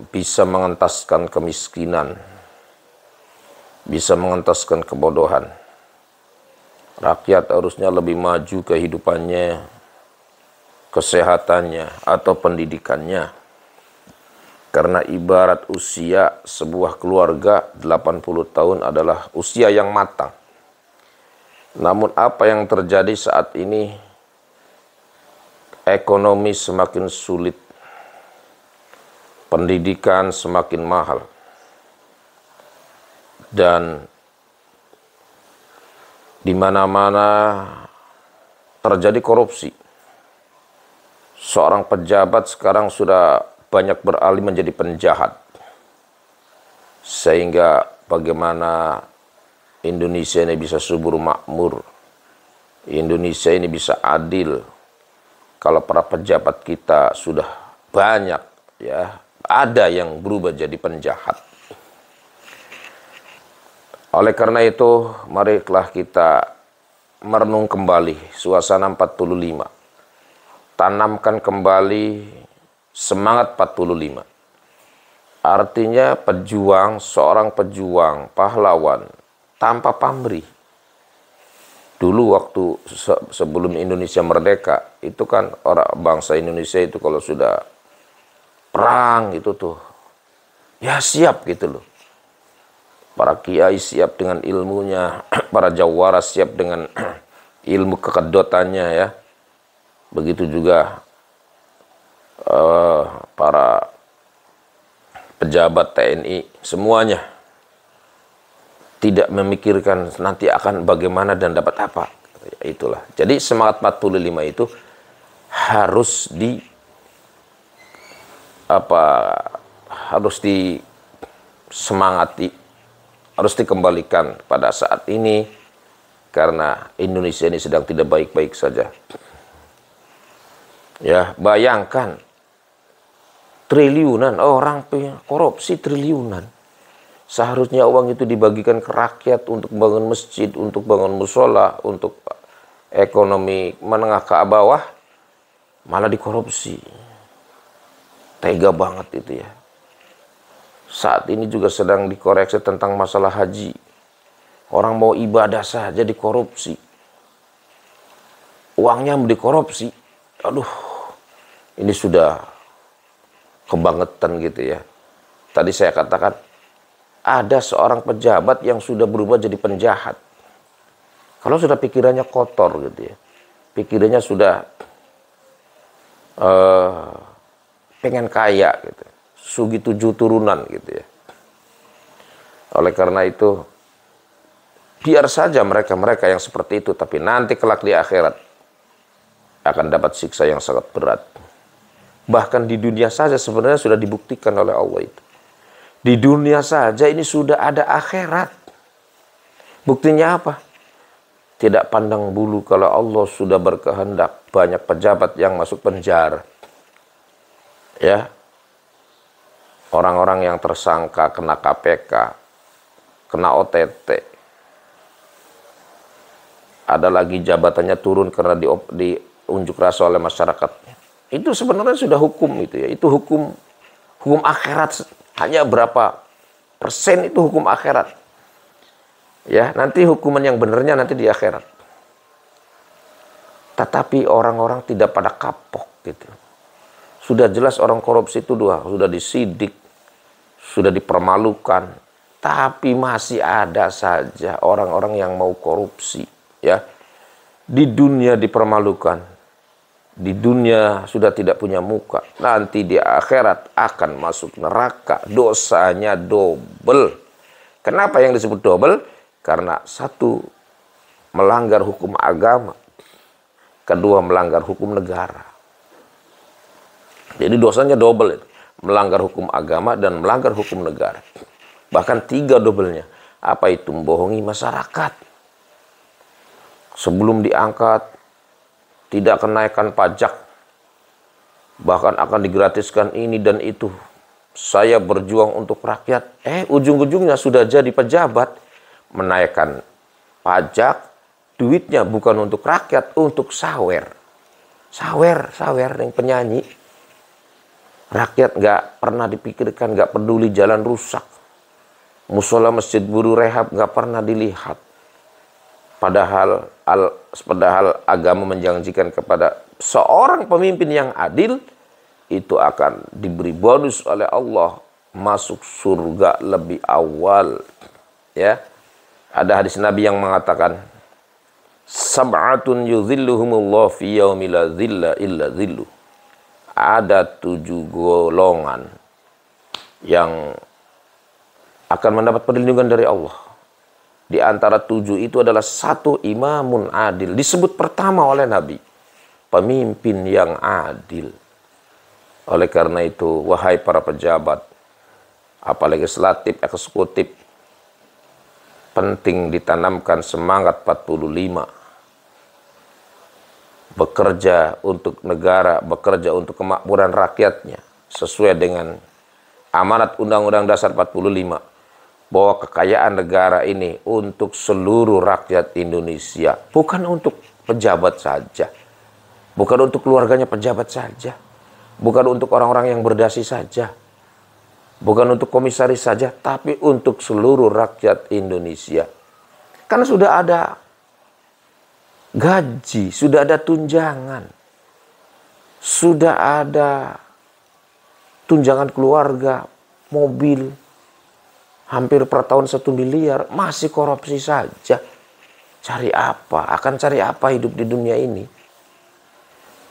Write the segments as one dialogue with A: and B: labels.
A: bisa mengentaskan kemiskinan, bisa mengentaskan kebodohan. Rakyat harusnya lebih maju kehidupannya, kesehatannya, atau pendidikannya. Karena ibarat usia sebuah keluarga 80 tahun adalah usia yang matang. Namun apa yang terjadi saat ini, ekonomi semakin sulit, pendidikan semakin mahal, dan di mana-mana terjadi korupsi. Seorang pejabat sekarang sudah banyak beralih menjadi penjahat. Sehingga bagaimana Indonesia ini bisa subur makmur, Indonesia ini bisa adil, kalau para pejabat kita sudah banyak, ya, ada yang berubah jadi penjahat. Oleh karena itu, marilah kita merenung kembali suasana 45. Tanamkan kembali semangat 45. Artinya pejuang, seorang pejuang, pahlawan, tanpa pamrih. Dulu waktu sebelum Indonesia merdeka, itu kan orang bangsa Indonesia itu kalau sudah perang itu tuh, ya siap gitu loh. Para kiai siap dengan ilmunya, para jawara siap dengan ilmu kekedotannya, ya. Begitu juga para pejabat TNI, semuanya tidak memikirkan nanti akan bagaimana dan dapat apa. Itulah. Jadi semangat 45 itu harus harus disemangati, harus dikembalikan pada saat ini, karena Indonesia ini sedang tidak baik-baik saja. Ya, bayangkan triliunan orang korupsi, triliunan. Seharusnya uang itu dibagikan ke rakyat untuk bangun masjid, untuk bangun musola, untuk ekonomi menengah ke bawah, malah dikorupsi. Tega banget itu, ya. Saat ini juga sedang dikoreksi tentang masalah haji. Orang mau ibadah saja dikorupsi. Uangnya dikorupsi. Aduh, ini sudah kebangetan gitu, ya. Tadi saya katakan, ada seorang pejabat yang sudah berubah jadi penjahat. Kalau sudah pikirannya kotor gitu, ya. Pikirannya sudah pengen kaya gitu. Sugi 7 turunan gitu, ya. Oleh karena itu, biar saja mereka-mereka yang seperti itu, tapi nanti kelak di akhirat akan dapat siksa yang sangat berat. Bahkan di dunia saja sebenarnya sudah dibuktikan oleh Allah itu. Di dunia saja ini sudah ada akhirat. Buktinya apa? Tidak pandang bulu kalau Allah sudah berkehendak banyak pejabat yang masuk penjara. Ya. Orang-orang yang tersangka kena KPK, kena OTT. Ada lagi jabatannya turun karena diunjuk rasa oleh masyarakat. Itu sebenarnya sudah hukum itu, ya. Itu hukum akhirat. Hanya berapa persen itu hukum akhirat. Ya, nanti hukuman yang benernya nanti di akhirat. Tetapi orang-orang tidak pada kapok gitu. Sudah jelas orang korupsi itu sudah disidik, sudah dipermalukan, tapi masih ada saja orang-orang yang mau korupsi, ya. Di dunia dipermalukan. Di dunia sudah tidak punya muka, nanti di akhirat akan masuk neraka, dosanya double. Kenapa yang disebut double? Karena satu, melanggar hukum agama, kedua, melanggar hukum negara. Jadi dosanya double itu, melanggar hukum agama dan melanggar hukum negara. Bahkan 3 doublenya. Apa itu? Membohongi masyarakat. Sebelum diangkat, tidak kenaikan pajak, bahkan akan digratiskan ini dan itu. Saya berjuang untuk rakyat. Ujung-ujungnya sudah jadi pejabat, menaikkan pajak, duitnya bukan untuk rakyat, untuk sawer yang penyanyi. Rakyat nggak pernah dipikirkan, nggak peduli jalan rusak. Musola masjid buruh rehab nggak pernah dilihat. Padahal agama menjanjikan kepada seorang pemimpin yang adil, itu akan diberi bonus oleh Allah, masuk surga lebih awal. Ya, ada hadis Nabi yang mengatakan, sab'atun yuzilluhumullah fi yaumi la zilla illa zillu. Ada 7 golongan yang akan mendapat perlindungan dari Allah. Di antara 7 itu adalah 1 imamun adil. Disebut pertama oleh Nabi, pemimpin yang adil. Oleh karena itu, wahai para pejabat, apalagi legislatif, eksekutif, penting ditanamkan semangat 45. Bekerja untuk negara, bekerja untuk kemakmuran rakyatnya, sesuai dengan amanat Undang-Undang Dasar 45, bahwa kekayaan negara ini untuk seluruh rakyat Indonesia, bukan untuk pejabat saja, bukan untuk keluarganya pejabat saja, bukan untuk orang-orang yang berdasi saja, bukan untuk komisaris saja, tapi untuk seluruh rakyat Indonesia. Karena sudah ada gaji, sudah ada tunjangan, sudah ada tunjangan keluarga, mobil, hampir per tahun 1 miliar, masih korupsi saja. Cari apa? Akan cari apa hidup di dunia ini?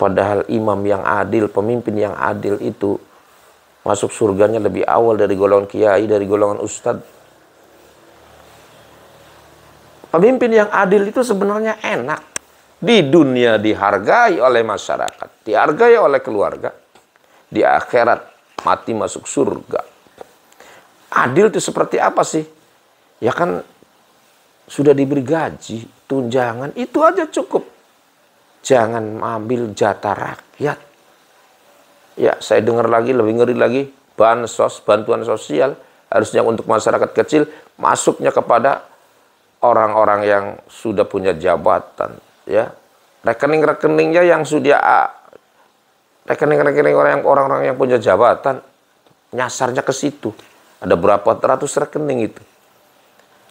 A: Padahal imam yang adil, pemimpin yang adil itu masuk surganya lebih awal dari golongan kiai, dari golongan ustadz. Pemimpin yang adil itu sebenarnya enak. Di dunia dihargai oleh masyarakat, dihargai oleh keluarga. Di akhirat mati masuk surga. Adil itu seperti apa sih? Ya kan sudah diberi gaji, tunjangan, itu aja cukup. Jangan ambil jatah rakyat. Ya, saya dengar lagi, lebih ngeri lagi, bansos, bantuan sosial, harusnya untuk masyarakat kecil, masuknya kepada orang-orang yang sudah punya jabatan. Ya, rekening-rekeningnya yang sudah rekening-rekening orang-orang yang punya jabatan, nyasarnya ke situ. Ada berapa ratus rekening itu.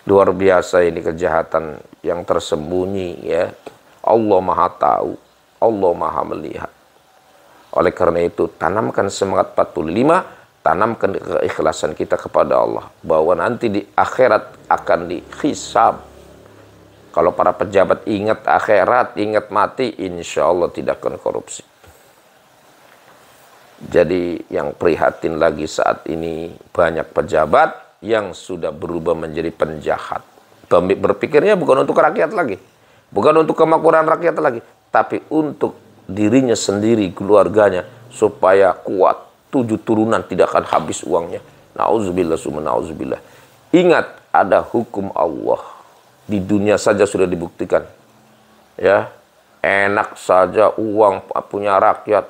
A: Luar biasa ini kejahatan yang tersembunyi, ya. Allah Maha tahu, Allah Maha melihat. Oleh karena itu, tanamkan semangat 45, tanamkan keikhlasan kita kepada Allah, bahwa nanti di akhirat akan dihisab. Kalau para pejabat ingat akhirat, ingat mati, insya Allah tidak akan korupsi. Jadi yang prihatin lagi saat ini, banyak pejabat yang sudah berubah menjadi penjahat. Berpikirnya bukan untuk rakyat lagi, bukan untuk kemakmuran rakyat lagi, tapi untuk dirinya sendiri, keluarganya, supaya kuat. 7 turunan tidak akan habis uangnya. Nauzubillah summa nauzubillah. Ingat, ada hukum Allah. Di dunia saja sudah dibuktikan. Ya, enak saja uang punya rakyat.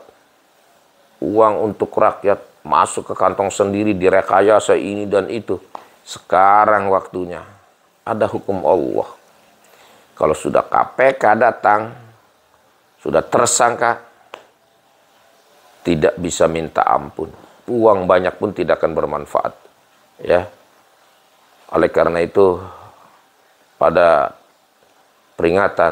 A: Uang untuk rakyat masuk ke kantong sendiri, direkayasa ini dan itu. Sekarang waktunya ada hukum Allah. Kalau sudah KPK datang, sudah tersangka, tidak bisa minta ampun. Uang banyak pun tidak akan bermanfaat. Ya. Oleh karena itu, pada peringatan